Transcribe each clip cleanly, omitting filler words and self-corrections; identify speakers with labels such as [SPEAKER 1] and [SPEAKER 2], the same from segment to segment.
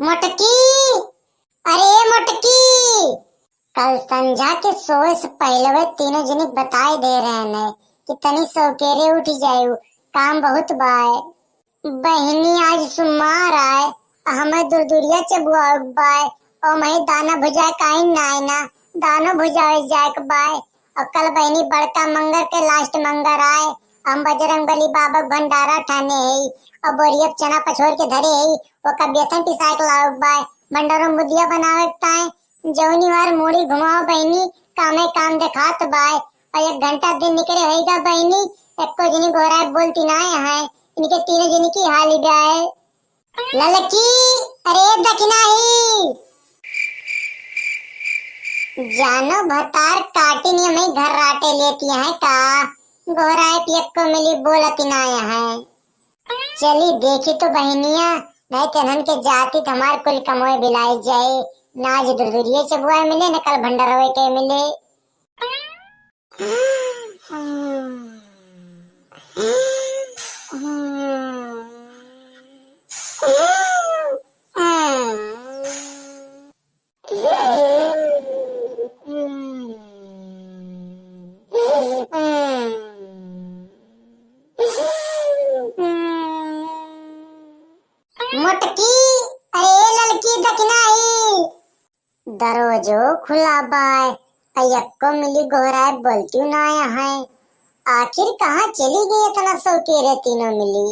[SPEAKER 1] मोटकी, अरे मोटकी, कल संझा के सोए से पहले वे तीनों जनी बताई दे रहे ने कि तनी सौकेरे उठ जायु, काम बहुत बाय। बहनी आज सुमार आए, हमें दूरदूरिया चबुआ बाय और मैं दाना भुजाए काई नाय ना दानो भुजाए जाए के बाय। और कल बहनी बड़का मंगर के लास्ट मंगर आए, हम बजरंग बली बाबा भंडारा ठाने है और बोरियत चना पछोर के धरे है, वो का बेसन पिसाए के लाओ बाय। मंडरो मुदिया बनावे ताए जौनी वार मूड़ी घुमाओ बहनी, कामे काम देखात बाय। और 1 घंटा दिन निकले होएगा बहनी, एको जनी गोराए बोलती ना है, इनके तीनों जनी की हाली ब्याए। ललकी, अरे दखनाही, जानो भतार काटिनी में घर राटे लेती है का, गोराए पियक्को मिली बोलती ना है। चली देखी तो बहनिया, नहीं तनन के जाती हमार कुल कमोए बिलाई जाए, ना आज दुरदुरिये चबुआ मिले न कल भंडारोए के मिले। मोटकी, अरे ललकी दखनाही, दरवाजो खुला बाय, अयक्को मिली गोहराए बोलती ना है। आखिर कहाँ चली गई इतना सौकेरे तीनों मिली।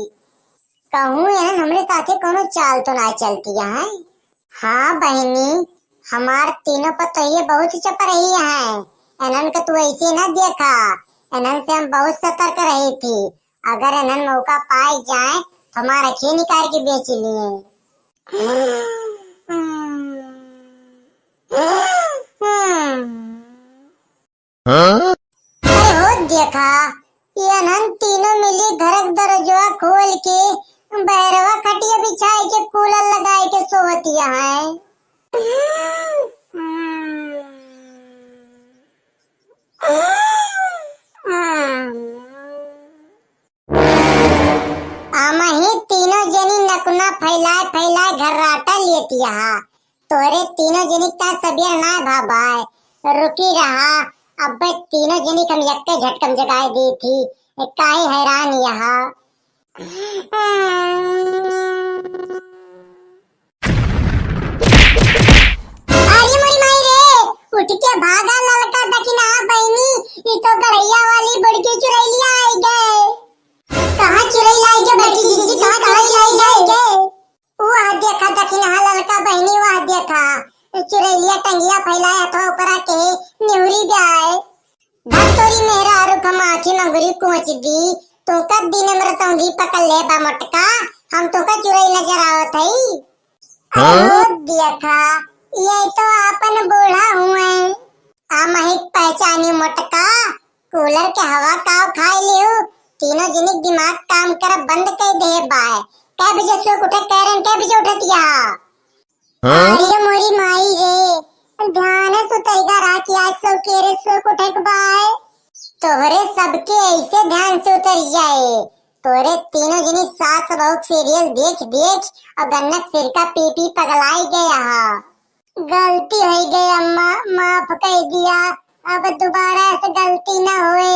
[SPEAKER 1] कहूँ एहन हमरे साथे कोनो चाल तो ना चलती है। हाँ बहनी, हमार तीनों पर तो ये बहुत चप रही है, एनन का तू ऐसे ना देखा, एनन से हम बहुत सतर्क रही थी। अगर एनन मौका पाए जाए तो हमारा खे निकाल के बेच लिए। अरे हो देखा, ये अनन तीनों मिली घरक दरजवा खोल के बैरवा खटिया बिछाए के कूलर लगाए के सोवतिया है। आमा ही तीनों जनी नकुना फैलाए फैलाए घर राटा लेती है। तोरे तीनों जनी का सबियर ना भाबाए, रुकी रहा। अब तीनों जनी कम यक्के झटकम जगाए दी थी, काहे हैरान यहाँ। अरे मोरी माई रे, उठ के भागा ललका दखिना बहनी, ये तो गड़ैया वाली बड़की चुरैलिया आई गए। कहाँ चुरैलिया आई गए बेटी जीजी, कहाँ चुरैलिया आई गए? वह देखा दखिना ललका बहनी, वह देखा चुरैलिया टंगिया फैलाए हथवा ऊपरा के नेहुरी ब्याए। भक्तोरी मेरा रुख हम आँखी मंगुरी कुछ दी, तो कब दिन मरतौंगी पकड़ ले बा मोटका, हम तो का चुरई नजर आवत हई। अरे देखा, ये तो आपन बूढ़ा हुए, आ महिक पहचानी मोटका, कूलर के हवा काव खाए लियो, तीनों जनिक दिमाग काम कर बंद कर दे बाय। कै बजे सो उठे कैरन, कै बजे उठतिया? अरे मोरी माई रे, ध्यान सुतईगा रात आज सो केरे सो उठे बाय। तोहरे सबके ऐसे ध्यान से उतर जाए, तोरे तीनों जनी सास बहू सीरियल देख देख और गन्नत सिर का पी पी पगलाई गया। गलती हो गई अम्मा, माफ कर दिया, अब दोबारा ऐसे गलती ना होए।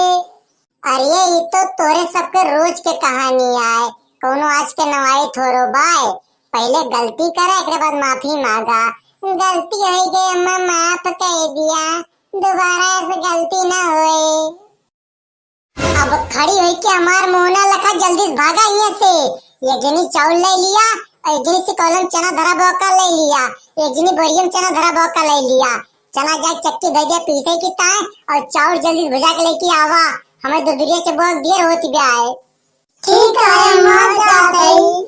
[SPEAKER 1] अरे ये तो तोरे सबके रोज के कहानी आए, कोनो आज के नवाई थोरो बाय। पहले गलती करे एक बाद माफी मांगा। गलती हो गई अम्मा, माफ कर दिया, दोबारा ऐसे गलती ना होए। अब खड़ी हुई के हमार मोहना लखा जल्दी भागा यहाँ से। एक जनी चावल ले लिया, एक जनी से कॉलम चना धरा बौका ले लिया, एक जनी बोरियम चना धरा बौका ले लिया। चना जाके चक्की भेजे पीसे की ताए और चावल जल्दी भुजा के लेके आवा, हमें दूरिया से बहुत देर होती भी आए। ठीक है अम्मा, जा गई।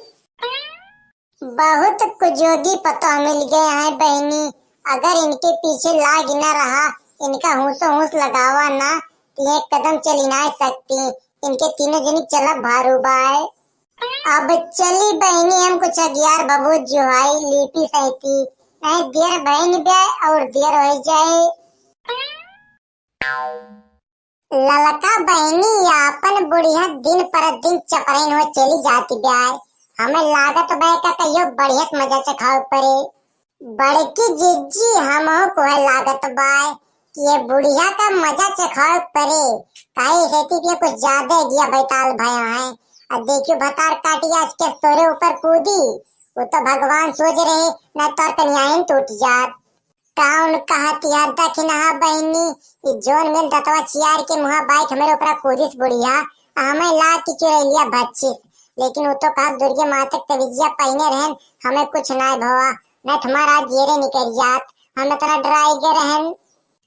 [SPEAKER 1] बहुत कुजोगी पता मिल गए हैं बहनी, अगर इनके पीछे लाग न रहा, इनका होंसो होंस लगावा ना, एक कदम चली ना सकती। इनके तीनों जनी चला भारू बाय। अब चली बहनी, हम कुछ अगियार बबू जुहाई लीपी सहती, नहीं देर बहन ब्याह और देर हो जाए। ललका बहनी अपन बुढ़िया दिन पर दिन चपराइन हो चली जाती ब्याह, हमें लागत बे का कहियो बढ़िया मजा से खाओ परे। बड़की जिज्जी हमो को है लागत बाय कि ये बुढ़िया का मजा से खाओ परे। काहे खेती के कुछ ज्यादा दिया बैताल भया है। अब देखियो भतार काटी आज के तोरे ऊपर कूदी। वो तो भगवान सोच रहे न तोर कन्याइन टूट जात। टाउन कहती है दखना बहनी ये जोन में दतवा चियार के मुहा बाइक हमारे ऊपर कूदिस बुढ़िया हमें ला की चुरैलिया बच्ची। लेकिन वो तो कहा दुर्गे माता तविजिया पहने रहन हमें कुछ ना भवा न तुम्हारा जेरे निकल जात हमें तरह डराई के रहन।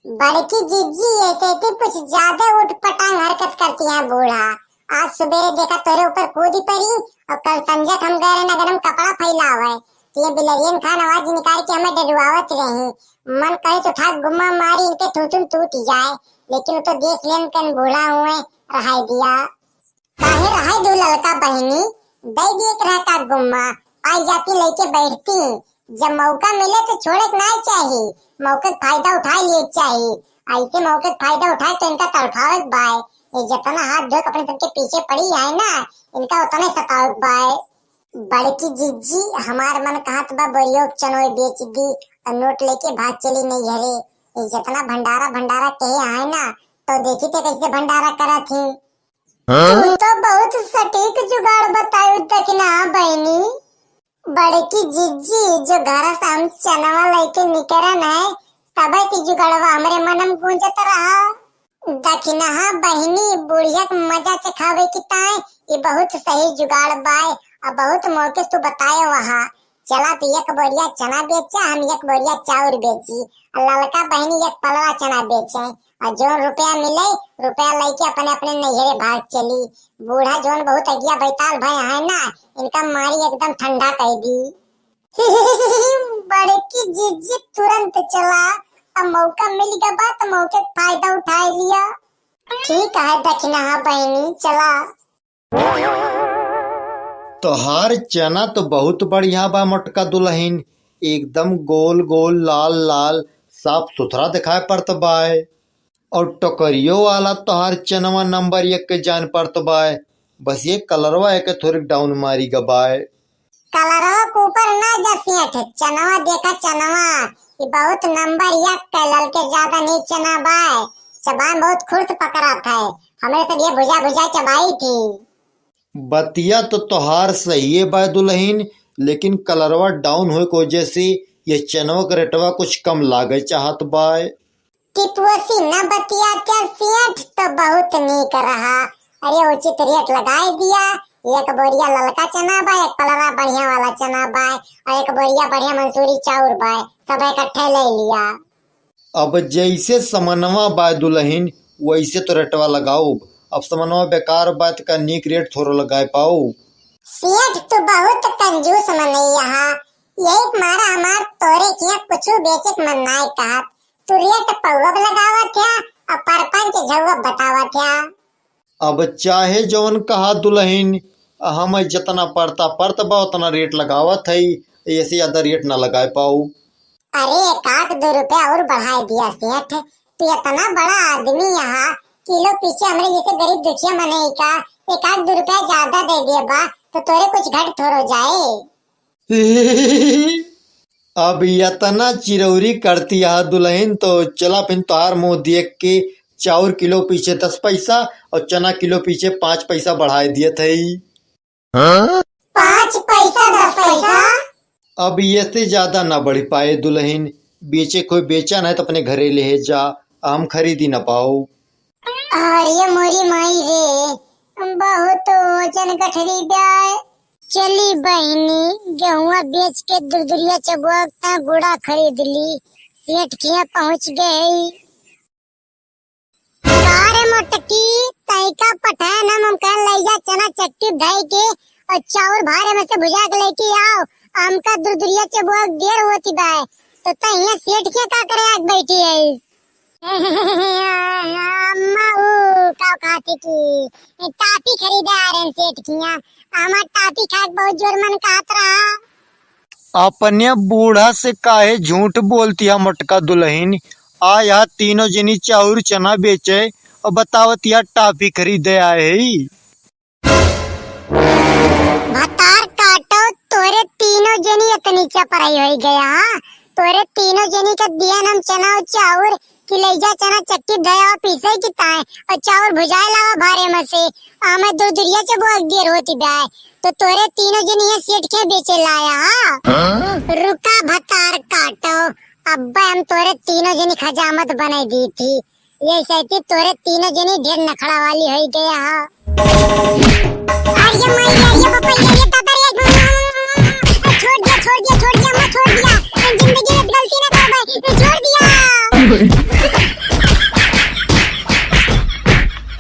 [SPEAKER 1] बड़की जिज्जी ऐसे कुछ ज्यादा उठ पटांग हरकत करती है बूढ़ा। आज सुबेरे देखा तेरे ऊपर कूदी पड़ी और कल संजय हम गए रहे नगर में कपड़ा फैलावे तो ये बिलरियन खान आवाज निकाल के हमें डरवावत रही। मन कहे तो ठाक गुम्मा मारी इनके थूथुन टूट जाए लेकिन तो देख लेन कन बूढ़ा हुए रहाई दिया। काहे रहाई दो लड़का बहनी दे देख रहा का गुम्मा आई जाती लेके बैठती। जब मौका मिले तो छोड़े ना चाहिए मौके फायदा उठा लिए चाहिए। ऐसे मौके फायदा उठाए तो इनका तड़फावत बाय ये जितना हाथ धो अपने सबके पीछे पड़ी है ना इनका उतना सतावत बाय। बड़की जिज्जी हमार मन कहत बा बरियो चनोय बेच दी और नोट लेके भाग चली नहीं हरे। ये जितना भंडारा भंडारा कहे है ना तो देखी थे कैसे भंडारा करा थी। तू तो बहुत सटीक जुगाड़ बतायो दखना बहनी। बड़की जिज्जी जो घर से हम चनवा लेके निकरन है तब की जुगाड़वा हमरे मनम गूंजत रहा। दखना बहनी बुढ़िया मजा से खावे की ताए ये बहुत सही जुगाड़ बाय अब बहुत मौके तो बताए वहाँ। चला तो एक बोरिया चना बेचा हम एक बोरिया चाउर बेची और लड़का बहनी एक पलवा चना बेचे और जो रुपया मिले रुपया लेके अपने अपने नैहरे भाग चली। बूढ़ा जोन बहुत अगिया बैताल भाई है ना इनका मारी एकदम ठंडा कर दी। बड़की जिज्जी तुरंत चला अब मौका मिल गया बात मौके फायदा उठा लिया। ठीक है दखना बहनी चला।
[SPEAKER 2] तोहार चना तो बहुत बढ़िया बा मोटका दुल्हन एकदम गोल गोल लाल लाल साफ सुथरा दिखाई पड़त बाय और टोकरियो वाला तोहार चनवा नंबर 1 के जान पड़त बाय। बस ये कलरवा एक थोड़ी डाउन मारी गबाय।
[SPEAKER 1] कलरवा के ऊपर ना जसियठ चनवा देखा चनवा ये बहुत नंबर 1 कलर के ज्यादा नहीं चना बाय। चबान बहुत खुर्द पकड़ा था हमें तो ये भुजा भुजा चबाई थी।
[SPEAKER 2] बतिया तो तोहार सही है बा दुल्हन लेकिन कलरवा डाउन हुए की वजह से ये चनवा का रेटवा कुछ कम लागे चाहत बाय।
[SPEAKER 1] टिपुसी न बतिया क्या सेठ तो बहुत नीक रहा। अरे उचित रेट लगाए दिया। एक बोरिया ललका चना बा एक पलरा बढ़िया वाला चना बा और एक बोरिया बढ़िया मंसूरी चाउर बा सब इकट्ठे ले लिया।
[SPEAKER 2] अब जैसे समनवा बा दुल्हन वैसे तो रेटवा लगाओ। अब समनवा बेकार बात का नीक रेट थोड़ा लगाए पाओ।
[SPEAKER 1] सेठ तो बहुत कंजूस मनई यहाँ यही मारा हमार तोरे किया कुछ बेचक मन नाय कहा तू रेट पौब लगावा था और परपंच झवब बतावा था।
[SPEAKER 2] अब चाहे जवन कहा दुल्हन हम जितना पड़ता बा उतना रेट लगावत है ऐसे ज्यादा रेट ना लगाए पाओ।
[SPEAKER 1] अरे 1-2 रुपया और बढ़ा दिया सेठ तू इतना बड़ा आदमी यहाँ किलो पीछे हमरे जैसे गरीब दुखिया मने का 1-2 रुपया ज्यादा दे दिए बा तो तोरे कुछ घट थोड़ो जाए।
[SPEAKER 2] अब इतना चिरौरी करती है दुल्हन तो चला फिर तोहार मुंह देख के चाउर किलो पीछे 10 पैसा और चना किलो पीछे 5 पैसा बढ़ा दिए थे।
[SPEAKER 1] 5 पैसा 10 पैसा
[SPEAKER 2] अब ये से ज्यादा ना बढ़ पाए दुल्हन बेचे कोई बेचा नहीं तो अपने घरे ले जा हम खरीदी ना पाओ।
[SPEAKER 1] अरे मोरी माई रे बहुत वजन गठरी ब्याय चली बहनी गेहुआ बेच के दुरदुरिया चबुआ गुड़ा खरीद ली सेठ के पहुंच गई। कार मोटकी तैका पठान हम कह ले जा चना चक्की धई के और चाउर भारे में से भुजा के लेके आओ हमका दुरदुरिया चबुआ देर होती बाय तो तैया सेठ के का करे आज बैठी है। अम्मा का खाती की टापी खरीदे आ रहे सेठ किया हमार टापी खाए बहुत जोर मन कहत रहा।
[SPEAKER 2] अपने बूढ़ा से काहे झूठ बोलती है मोटका दुल्हन आ यहाँ तीनों जनी चाउर चना बेचे और बतावत यहाँ टाफी खरीदे आए है।
[SPEAKER 1] भतार भतार काटो तोरे तीनों जनी इतनी चपराई हो गया। तोरे तीनों जनी का दिया हम चना और चाउर कि ले जा चना चक्की दया पीसे की ताए और चाउर भुजाए लावा भारे में से आमे दूर दुरिया चबो देर होती बाय तो तोरे तीनों जनी ये सेठ के बेचे लाया। रुका भतार काटो अब्बा हम तोरे तीनों जनी खजामत बनाई दी थी। ये सहती तोरे तीनों जनी ढेर नखड़ा वाली हो गया। अरे माई ये पापा ये ताता रे छोड़ दिया मैं छोड़ दिया जिंदगी में गलती ना कर भाई छोड़ दिया।